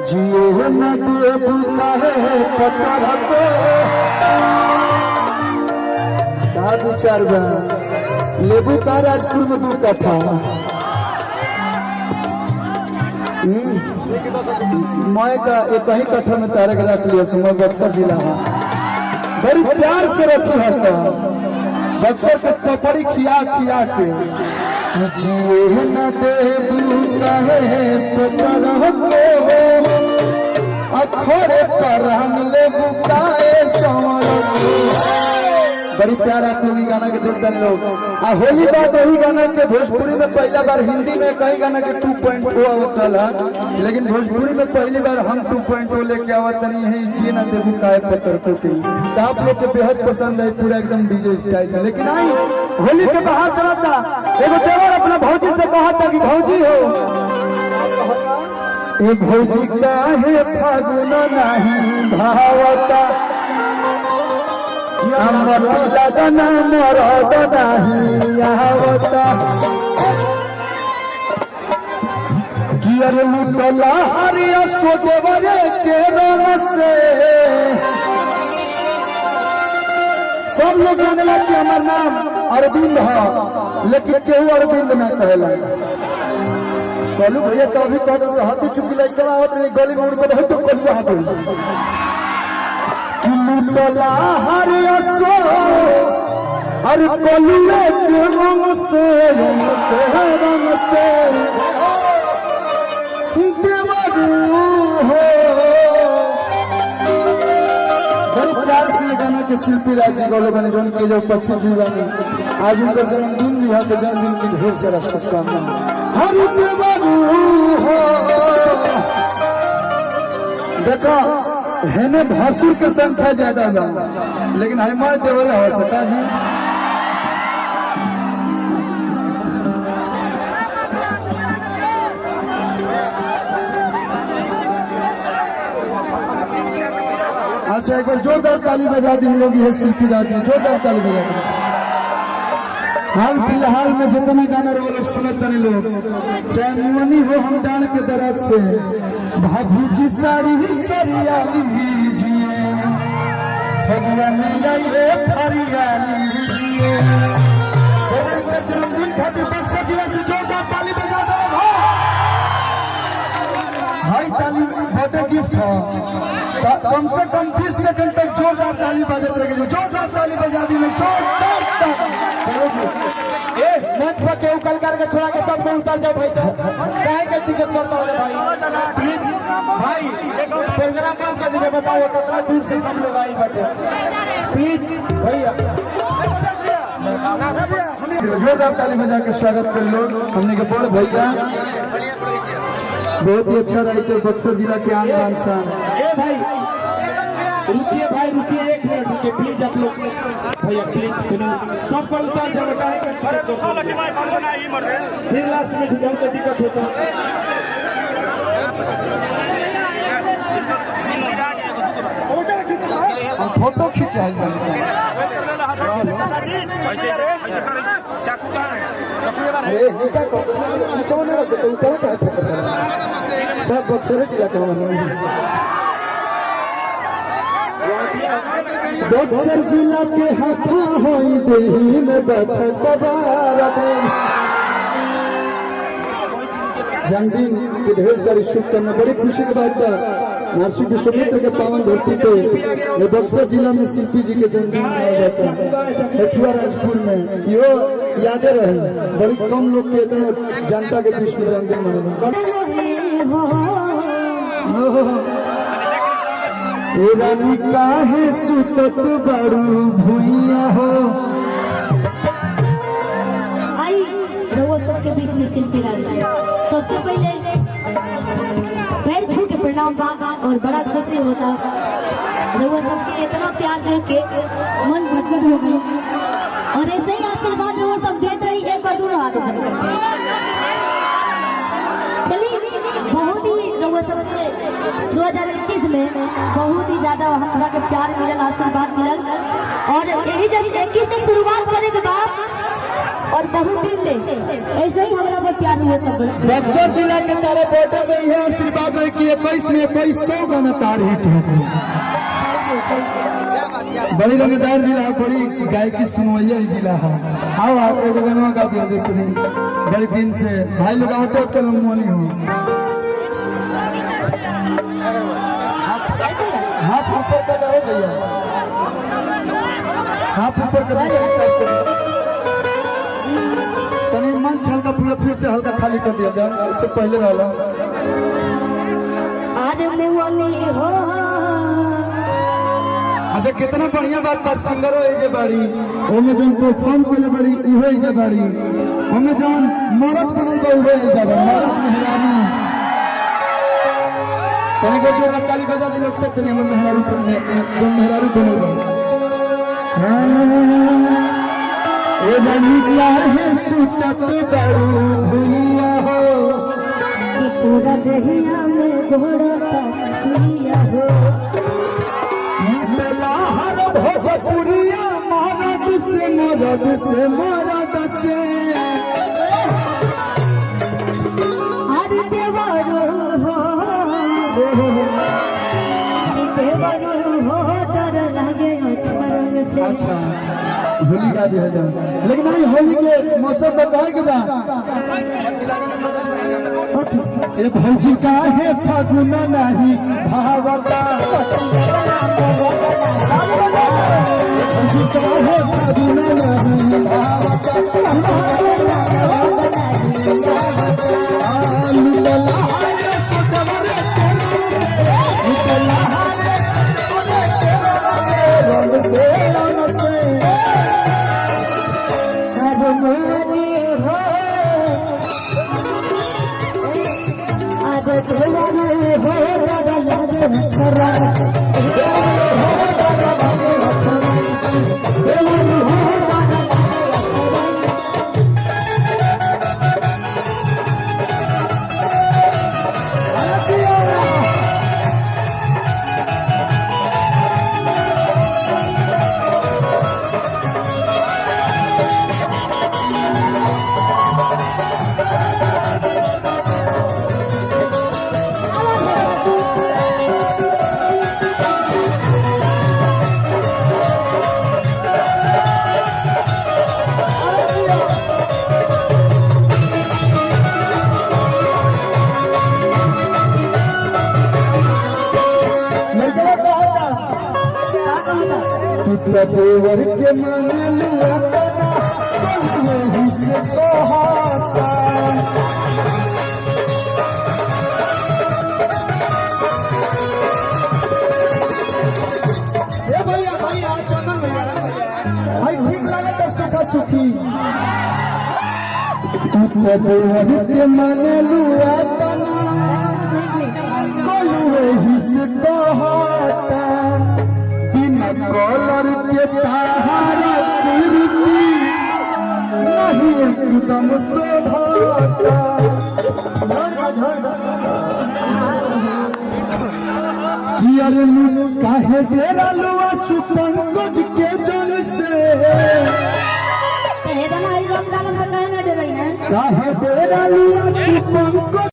जियो न देबू काहे पत्थर को का विचार बा लेबू का राजपुर में 2 कट्ठा मैं का एक ही कट्ठा में तारक रख लिया मैं बक्सर जिला है बड़ी प्यार से रखी है सब बक्सर के पपड़ी खिया खिया के जिए न देबू काहे पत्थर को अखोरे पर हम लेबू काहे समर बड़ी प्यार आपको गाना के देखते हैं लोग आ होली बात वही गाना के भोजपुरी में पहला बार हिंदी में कई गाना के 2.0 आवतला लेकिन भोजपुरी में पहली बार हम 2.0 लेके आवत नहीं है जी ना देबू काहे पत्थर को के तो आप लोग के बेहद पसंद है पूरा एकदम डीजे स्टाइल में लेकिन आई होली के बाहर चला था एगो देवर अपना भौजी से कहा था कि भौजी हो ए भौजी काहे फागुन नहीं भावता हमर लगना मरद नहीं आवता गियर लुटला हरिया सोदेवरे के रंग से सब लोग जानला कि हमार नाम अरविंद है लेकिन केहू अरविंद ना कहला कलू भैया तो अभी कह से हाथी चुकी लग आवत नहीं गली में उड़ के तो कलू आ गई लुटला हरिया सो अरे कलुए के रंग से देवरू हो बड़ी प्यार से गाना के शिल्पी राजी गौरव बने जो उनके जो उपस्थित भी बने आज उनका जन्मदिन भी है तो जन्मदिन की ढेर सारा शुभकामनाएं हरि देवरू हो देखो हेने भासुर के संख्या ज्यादा बा लेकिन हमारे देवल हो सका जी अच्छा एक बार जोरदार ताली बजा दी लोग ये शिल्पी राजी जोरदार ताली बजा दी हाल फिलहाल में जितने गाना लोग सुनते हैं लोग चाहे मुनी हो हम डाल के दर्द से भाभी जी साड़ी सरिया लीजिए भगवान ये फरिया लीजिए जन्मदिन खातिर बक्सर जिला से जोरदार ताली बजा दो भाई ताली बर्थडे गिफ्ट हो कम से कम 20 सेकंड तक जोरदार ताली बजाते रहेंगे जोरदार ताली बजा दी जोरदार मंच पर केहू कलकार के छोड़ा के सब उतर जाओ भाई काहे के दिक्कत करता हो भाई प्लीज भाई प्रोग्राम काम कर दीजिए बताओ कितना दूर से सब लोग आई बैठे प्लीज भैया जोरदार ताली बजा के स्वागत कर लो हमने के बड़ भैया बहुत ही अच्छा रही तो बक्सर जिला के आन बान शान रुकिए भाई रुकिए 1 मिनट रुकिए प्लीज आप लोग भैया प्लीज सबको उतार जाओ फिर लास्ट में बहुत दिक्कत होता है फोटो खींचा सब बक्सर जिला का बक्सर जिला के हाथा होई देही में बैठा कबार जन्मदिन की ढेर सारी शुभकामनाएं बड़ी खुशी की बात है महर्षि विश्वामित्र के पावन धरती पे ये बक्सर जिला में शिल्पी जी के जन्मदिन मनाया जाता है हेठुआ राजपुर में यो यादें रहे बड़ी कम लोग के इतना जनता के बीच में जन्मदिन मनाना रानी काहे सुतत बड़ू भुइया हो आई रउआ सबके बीच में शिल्पी राजी सबसे पहले पैर छू के प्रणाम बा और बड़ा खुशी होता रउआ सबके इतना प्यार देख के मन गदगद हो गई और ऐसे ही आशीर्वाद रउआ सब देते रही एक बार दूर हाथ चलिए बहुत ही रउआ सबके 2021 में बहुत ही ज्यादा हमरा के प्यार मिलल आशीर्वाद मिलल और यही जब 21 से शुरुआत करे के बाद और बहुत दिन ले ऐसे ही हमारा पर प्यार हुआ सब। बक्सर जिला के तारे बोर्डर में यह आशीर्वाद रहे कि 21 में 2100 गाना तार हिट हो गई। बड़ी रंगदार जिला है, बड़ी गायकी सुनवैया जिला है। आओ आप एक गाना गा दिया देखते नहीं बड़े दिन से भाई लोग आते हो कल मोनी हो हाथ ऊपर कर दो भैया, हाथ ऊपर कर दो। तनी मंच हल्का पूरा फिर से हल्का खाली कर दिया जाए, इससे पहले वाला हो। अच्छा कितना बढ़िया बात बा, सिंगर हो जे बाड़ी ओमे जोन परफॉर्म कोले बाड़ी इहो जे बाड़ी ओमे जोन मरद बनल बा उहे जे बा मरद मेहरानी तने को जो ताली बजा दे लोग तने में मेहरारू बनल बा। ए निकला है सुतत बड़ू भुइया हो कि पूरा दहिया में घोड़ा सुइया हो। हर भोजपुरिया मरद से मरद से मरद से हर देवरू हो डर लगे से। अच्छा होली का भी है जान, लेकिन नहीं होली के मौसम में कहे के बा ए भौजी का है फागुन नहीं भावता भौजी का है फागुन नहीं भावता देवर के मन लुआता वही से सोहाता ए भैया भैया चंदन भैया भाई ठीक लगे तो सुखा सुखी देवर के मन लुआता वही से कहता कॉलर के तारा कुर्ती नहीं एकदम शोभाता काहे डेरा लुआ सुपंकज के जन से काहे डेरा लुआ सुपंकज